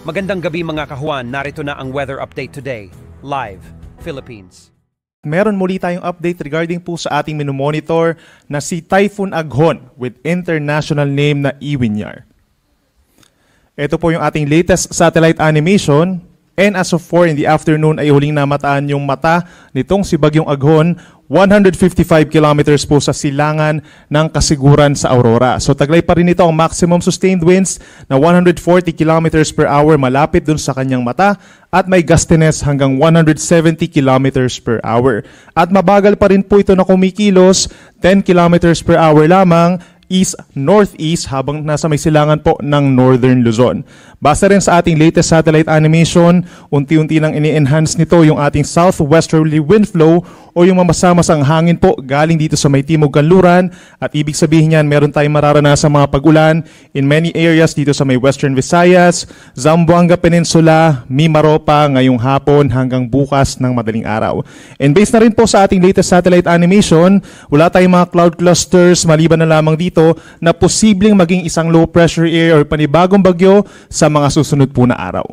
Magandang gabi mga kahuan, narito na ang weather update today, live, Philippines. Meron muli tayong update regarding po sa ating minomonitor na si Typhoon Aghon with international name na Iwinyar. Ito po yung ating latest satellite animation. And as of 4 in the afternoon ay huling namataan yung mata nitong si Bagyong Aghon, 155 kilometers po sa silangan ng Kasiguran sa Aurora. So taglay pa rin ito ang maximum sustained winds na 140 kilometers per hour malapit dun sa kanyang mata at may gustiness hanggang 170 kilometers per hour. At mabagal pa rin po ito na kumikilos, 10 kilometers per hour lamang, east-northeast habang nasa may silangan po ng Northern Luzon. Basta rin sa ating latest satellite animation, unti-unti nang ini-enhance nito yung ating southwesterly wind flow o yung mamasamasang hangin po galing dito sa may Timog Kanluran at ibig sabihin yan meron tayong mararanasan mga pag-ulan in many areas dito sa may Western Visayas, Zamboanga Peninsula, Mimaropa ngayong hapon hanggang bukas ng madaling araw. And based na rin po sa ating latest satellite animation, wala tayong mga cloud clusters maliban na lamang dito na posibleng maging isang low pressure area or panibagong bagyo sa mga susunod po na araw.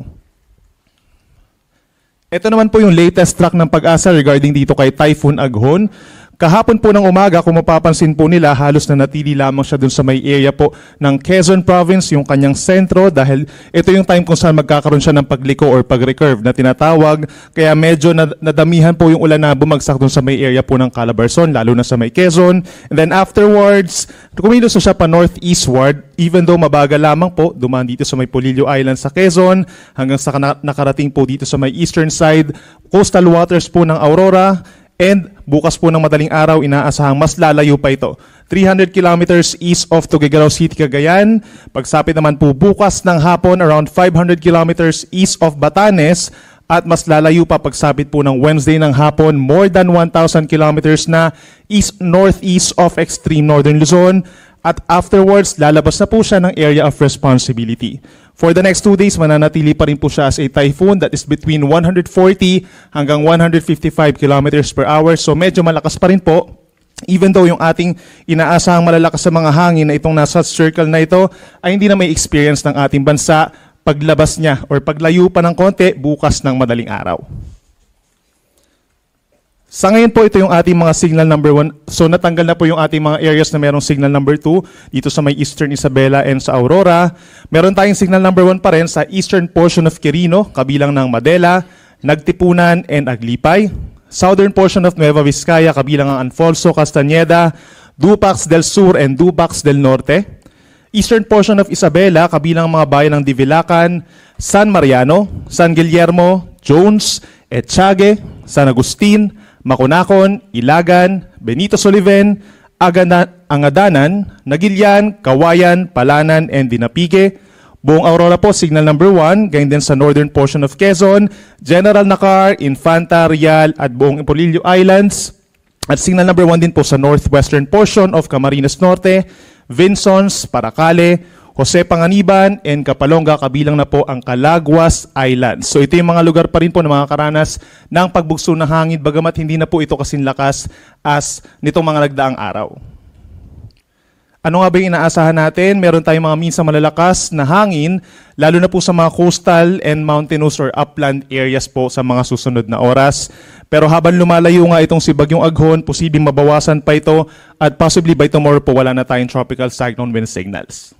Ito naman po yung latest track ng Pag-asa regarding dito kay Typhoon Aghon. Kahapon po ng umaga, kung mapapansin po nila, halos na natili lamang siya dun sa may area po ng Quezon Province, yung kanyang sentro, dahil ito yung time kung saan magkakaroon siya ng pagliko or pag-recurve na tinatawag. Kaya medyo nadamihan po yung ulan na bumagsak dun sa may area po ng Calabarzon, lalo na sa may Quezon. And then afterwards, kumilos siya pa northeastward, even though mabagal lamang po, dumaan dito sa may Polillo Island sa Quezon, hanggang sa nakarating po dito sa may eastern side, coastal waters po ng Aurora. And bukas po ng madaling araw, inaasahang mas lalayo pa ito. 300 kilometers east of Tuguegarao City, Cagayan. Pagsapit naman po bukas ng hapon, around 500 kilometers east of Batanes. At mas lalayo pa pagsapit po ng Wednesday ng hapon, more than 1,000 kilometers na east-northeast of extreme northern Luzon. At afterwards, lalabas na po siya ng area of responsibility. For the next 2 days, mananatili pa rin po siya as a typhoon that is between 140 hanggang 155 kilometers per hour. So medyo malakas pa rin po. Even though yung ating inaasahang malalakas sa mga hangin na itong nasa circle na ito ay hindi na may experience ng ating bansa paglabas niya or paglayo pa ng konti bukas ng madaling araw. Sa ngayon po, ito yung ating mga signal number 1. So natanggal na po yung ating mga areas na merong signal number 2 dito sa may Eastern Isabela and sa Aurora. Meron tayong signal number 1 pa rin sa eastern portion of Quirino, kabilang ng Madela, Nagtipunan, and Aglipay. Southern portion of Nueva Vizcaya, kabilang ang Anfolso, Castañeda, Dupax del Sur, and Dupax del Norte. Eastern portion of Isabela, kabilang mga bayan ng Divilacan, San Mariano, San Guillermo, Jones, Etchague, San Agustin, Maconacon, Ilagan, Benito Soliven, Angadanan, Nagilian, Kawayan, Palanan, and Dinapigue. Buong Aurora po, signal number 1, ganyan din sa northern portion of Quezon, General Nakar, Infanta, Real, at buong Polillo Islands. At signal number 1 din po sa northwestern portion of Camarines Norte, Vinsons, Paracale, Jose Panganiban, and Kapalonga, kabilang na po ang Calaguas Islands. So ito yung mga lugar pa rin po na makakaranas ng pagbugso ng hangin, bagamat hindi na po ito kasing lakas as nitong mga nagdaang araw. Ano nga ba yung inaasahan natin? Meron tayong mga minsan malalakas na hangin, lalo na po sa mga coastal and mountainous or upland areas po sa mga susunod na oras. Pero habang lumalayo nga itong si Bagyong Aghon, posibleng mabawasan pa ito at possibly by tomorrow po wala na tayong tropical cyclone wind signals.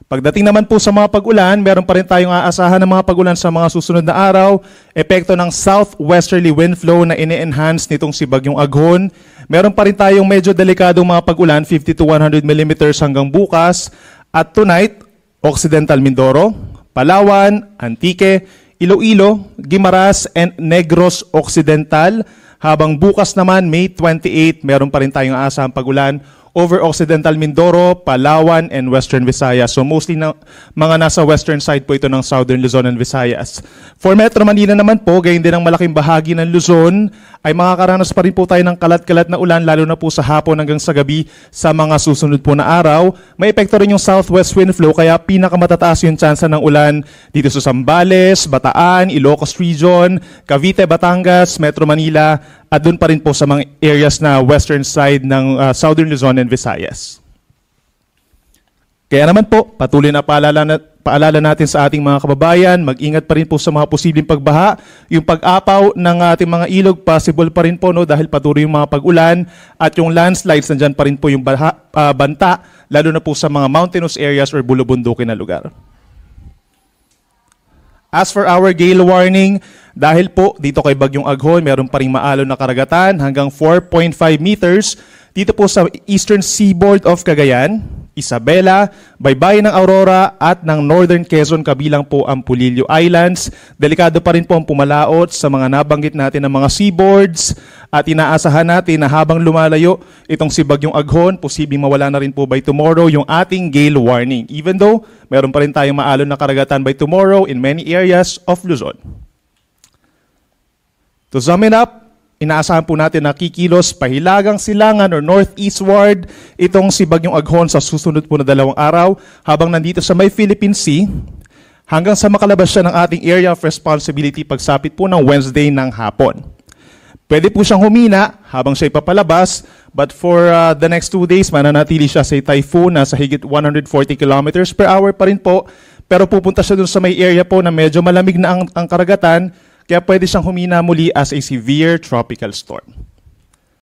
Pagdating naman po sa mga pag-ulan, meron pa rin tayong aasahan ng mga pag-ulan sa mga susunod na araw. Epekto ng southwesterly wind flow na ini-enhance nitong si Bagyong Aghon. Meron pa rin tayong medyo delikadong mga pag-ulan, 50 to 100 millimeters hanggang bukas. At tonight, Occidental Mindoro, Palawan, Antique, Iloilo, Guimaras, and Negros Occidental. Habang bukas naman, May 28, meron pa rin tayong aasahang pag-ulan over Occidental Mindoro, Palawan, and Western Visayas. So mostly na, mga nasa western side po ito ng Southern Luzon and Visayas. For Metro Manila naman po, gayon din ang malaking bahagi ng Luzon, ay makakaranas pa rin po tayo ng kalat-kalat na ulan, lalo na po sa hapon hanggang sa gabi sa mga susunod po na araw. May epekto rin yung southwest wind flow, kaya pinakamatataas yung tsansa ng ulan dito sa Zambales, Bataan, Ilocos Region, Cavite, Batangas, Metro Manila, at doon pa rin po sa mga areas na western side ng Southern Luzon and Visayas. Kaya naman po, patuloy na paalala natin sa ating mga kababayan, mag-ingat pa rin po sa mga posibleng pagbaha. Yung pag-apaw ng ating mga ilog, possible pa rin po, no, dahil patuloy yung mga pag-ulan at yung landslides, nandyan pa rin po yung banta, lalo na po sa mga mountainous areas or bulubundukin na lugar. As for our gale warning, dahil po dito kay Bagyong Aghon, meron pa ring maalon na karagatan hanggang 4.5 meters dito po sa eastern seaboard of Cagayan, Isabela, Baybayin ng Aurora at ng Northern Quezon kabilang po ang Pulilio Islands. Delikado pa rin po ang pumalaot sa mga nabanggit natin ng mga seaboards at inaasahan natin na habang lumalayo itong si Bagyong Aghon, posibleng mawala na rin po by tomorrow yung ating gale warning. Even though meron pa rin tayong maalon na karagatan by tomorrow in many areas of Luzon. To sum it up, inaasahan po natin na kikilos pahilagang silangan or northeastward itong si Bagyong Aghon sa susunod po na 2 araw habang nandito sa may Philippine Sea hanggang sa makalabas siya ng ating area of responsibility pagsapit po ng Wednesday ng hapon. Pwede po siyang humina habang siya ipapalabas, but for the next 2 days, mananatili siya sa typhoon na sa higit 140 kilometers per hour pa rin po, pero pupunta siya dun sa may area po na medyo malamig na ang karagatan, kaya pwede siyang humina muli as a severe tropical storm.